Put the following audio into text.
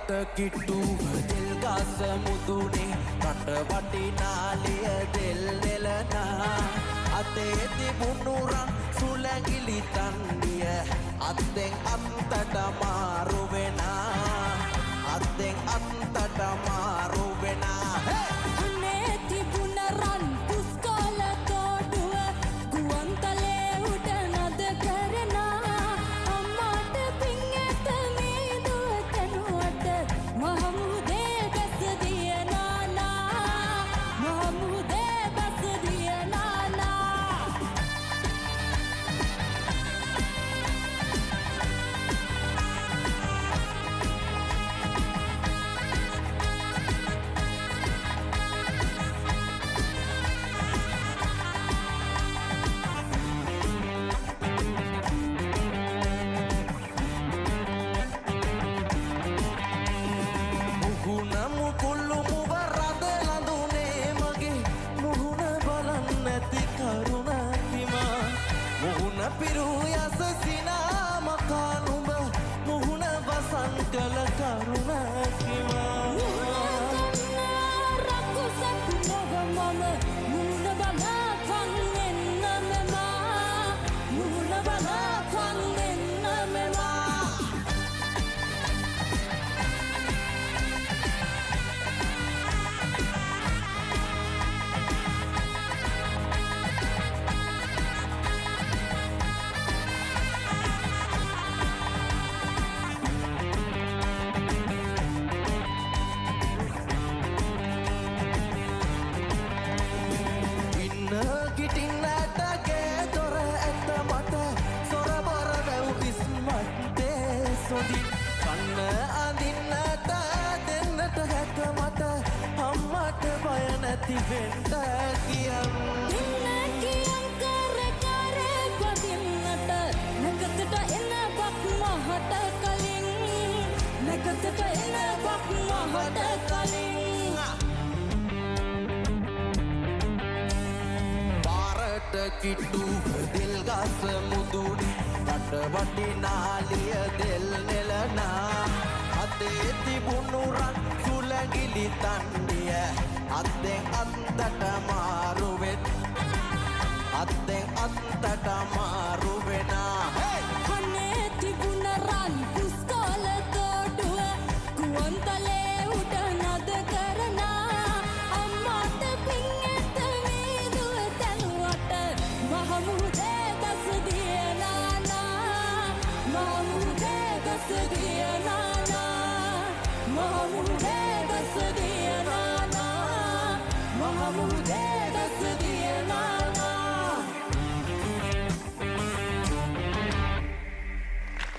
කිට්ටු දෙල් ගස මුදුනේ රට වටිනාලිය දෙල් නෙලනා අතේ තිබුණු රන් සුලැඟිලි තන්ඩිය අත්ෙන් අත්තට මාරු වෙනා අත්ෙන් අත්තට මාරු වෙනා අනේ තිබුණ රන් පුස්කොළ තෝඩුව ගුවන්තලේ උඩ නද කරනා අම්මාට පිං ඇත මීදුව තනුවට මහමුදේ බැස දිය නානා මහමුදේ බැස දිය නානා මුකුල්ලු මුව රද ලඳුනේ මගේ මුහුණ බලන්න නැති කරුණකිමා මුහුණ පිරූ යස සිනාමකා නුඹ මුහුණ වසන් කළ කරුණකිමා කන්න අඳින්නට දෙන්නට හැක මට අම්මට බය නැති වෙන්න කියන් දෙන්න කියන් කර කර වදින්නට නැකතට එනවක් මහට කලින් නැකතට එනවක් මහට කලින් පාරට කිට්ටු දෙල් ගස මුදුනේ රට වටිනාලිය දෙල් නෙලනා අතේ තිබුණු රන් සුලැඟිලි තන්ඩිය අත්ෙන් අත්තට මාරු වෙත් අත්ෙන් අත්තට මාරු වෙනා අනේ තිබුණ රන් පුස්කොළ තෝඩුව ගුවන්තලේ උඩ නද කරනා අම්මාට පිං ඇත මීදුව තනුවට මහමුදේ බැස දිය නානා මහමුදේ බැස දිය නානා මහමුදේ